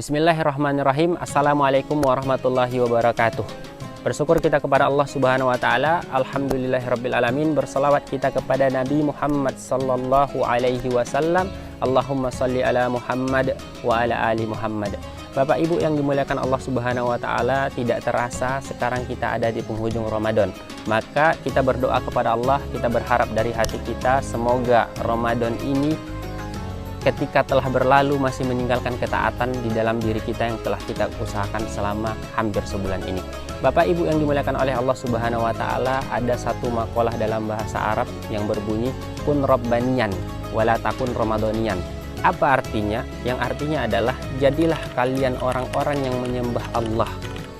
Bismillahirrahmanirrahim. Assalamualaikum warahmatullahi wabarakatuh. Bersyukur kita kepada Allah Subhanahu wa taala. Alhamdulillahirabbil alamin. Berselawat kita kepada Nabi Muhammad sallallahu alaihi wasallam. Allahumma shalli ala Muhammad wa ala ali Muhammad. Bapak Ibu yang dimuliakan Allah Subhanahu wa taala, tidak terasa sekarang kita ada di penghujung Ramadan. Maka kita berdoa kepada Allah, kita berharap dari hati kita semoga Ramadan ini ketika telah berlalu masih meninggalkan ketaatan di dalam diri kita yang telah kita usahakan selama hampir sebulan ini. Bapak Ibu yang dimuliakan oleh Allah Subhanahu wa taala, ada satu makalah dalam bahasa Arab yang berbunyi kun rabbaniyan wala takun ramadhaniyan. Apa artinya? Yang artinya adalah jadilah kalian orang-orang yang menyembah Allah,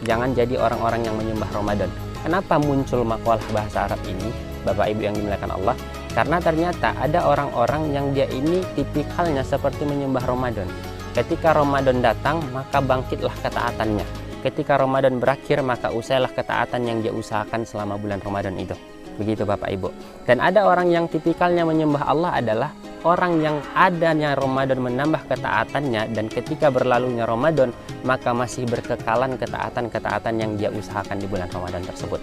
jangan jadi orang-orang yang menyembah Ramadan. Kenapa muncul makalah bahasa Arab ini, Bapak Ibu yang dimuliakan Allah? Karena ternyata ada orang-orang yang dia ini tipikalnya seperti menyembah Ramadan. Ketika Ramadan datang, maka bangkitlah ketaatannya. Ketika Ramadan berakhir, maka usailah ketaatan yang dia usahakan selama bulan Ramadan itu. Begitu Bapak Ibu. Dan ada orang yang tipikalnya menyembah Allah adalah orang yang adanya Ramadan menambah ketaatannya, dan ketika berlalunya Ramadan, maka masih berkekalan ketaatan-ketaatan yang dia usahakan di bulan Ramadan tersebut.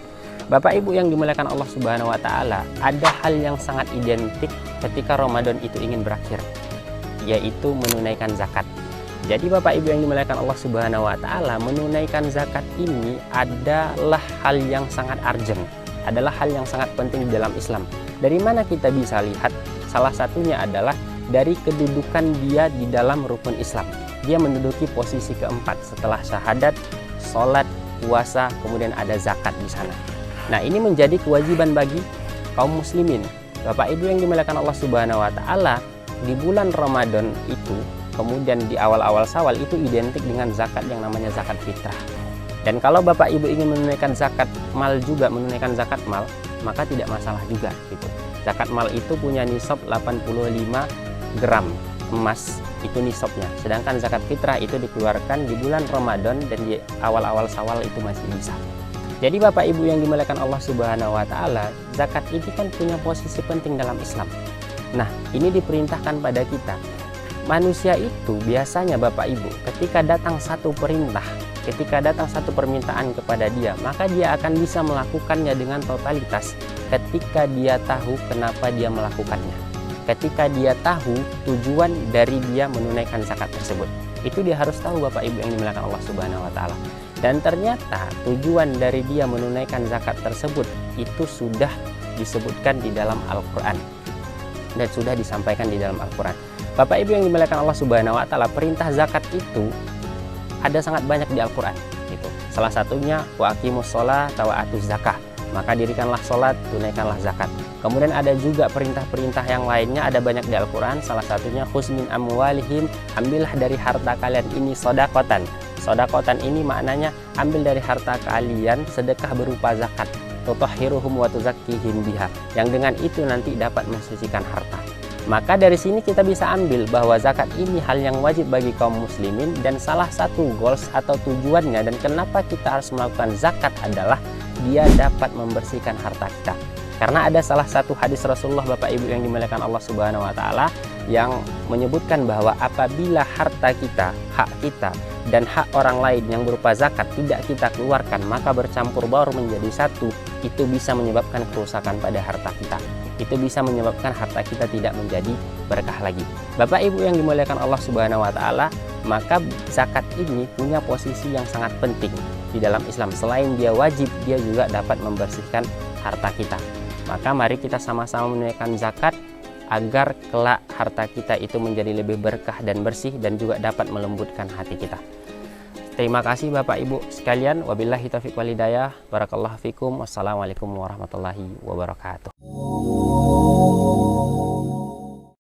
Bapak Ibu yang dimuliakan Allah Subhanahu wa taala, ada hal yang sangat identik ketika Ramadan itu ingin berakhir, yaitu menunaikan zakat. Jadi Bapak Ibu yang dimuliakan Allah Subhanahu wa taala, menunaikan zakat ini adalah hal yang sangat urgent, adalah hal yang sangat penting di dalam Islam. Dari mana kita bisa lihat? Salah satunya adalah dari kedudukan dia di dalam rukun Islam. Dia menduduki posisi keempat setelah syahadat, sholat, puasa, kemudian ada zakat di sana. Nah, ini menjadi kewajiban bagi kaum muslimin. Bapak Ibu yang dimuliakan Allah Subhanahu wa taala, di bulan Ramadan itu, kemudian di awal-awal Syawal itu identik dengan zakat yang namanya zakat fitrah. Dan kalau Bapak Ibu ingin menunaikan zakat mal juga, menunaikan zakat mal, maka tidak masalah juga gitu. Zakat mal itu punya nisab 85 gram emas, itu nisabnya. Sedangkan zakat fitrah itu dikeluarkan di bulan Ramadan dan di awal-awal Syawal itu masih bisa. Jadi Bapak Ibu yang dimuliakan Allah Subhanahu wa taala, zakat ini kan punya posisi penting dalam Islam. Nah, ini diperintahkan pada kita. Manusia itu biasanya Bapak Ibu, ketika datang satu perintah, ketika datang satu permintaan kepada dia, maka dia akan bisa melakukannya dengan totalitas ketika dia tahu kenapa dia melakukannya. Ketika dia tahu tujuan dari dia menunaikan zakat tersebut. Itu dia harus tahu Bapak Ibu yang dimuliakan Allah Subhanahu wa taala. Dan ternyata tujuan dari dia menunaikan zakat tersebut itu sudah disebutkan di dalam Al-Qur'an dan sudah disampaikan di dalam Al-Qur'an. Bapak Ibu yang dimuliakan Allah Subhanahu wa taala, perintah zakat itu ada sangat banyak di Al-Qur'an gitu. Salah satunya wa aqimus sholata wa atuz zakah. Maka dirikanlah sholat, tunaikanlah zakat. Kemudian ada juga perintah-perintah yang lainnya, ada banyak di Al-Quran. Salah satunya khusmin amwalihim, ambillah dari harta kalian ini sodakotan. Sodakotan ini maknanya ambil dari harta kalian sedekah berupa zakat. Tutahhiruhum wa tuzakkihim biha, yang dengan itu nanti dapat mensucikan harta. Maka dari sini kita bisa ambil bahwa zakat ini hal yang wajib bagi kaum muslimin, dan salah satu goals atau tujuannya dan kenapa kita harus melakukan zakat adalah dia dapat membersihkan harta kita. Karena ada salah satu hadis Rasulullah Bapak Ibu yang dimuliakan Allah Subhanahu wa taala yang menyebutkan bahwa apabila harta kita, hak kita dan hak orang lain yang berupa zakat tidak kita keluarkan, maka bercampur baur menjadi satu, itu bisa menyebabkan kerusakan pada harta kita. Itu bisa menyebabkan harta kita tidak menjadi berkah lagi. Bapak Ibu yang dimuliakan Allah Subhanahu wa taala, maka zakat ini punya posisi yang sangat penting di dalam Islam. Selain dia wajib, dia juga dapat membersihkan harta kita. Maka mari kita sama-sama menunaikan zakat agar kelak harta kita itu menjadi lebih berkah dan bersih, dan juga dapat melembutkan hati kita. Terima kasih Bapak Ibu sekalian. Wabillahi taufiq wal hidayah. Barakallahu fikum. Wassalamualaikum warahmatullahi wabarakatuh.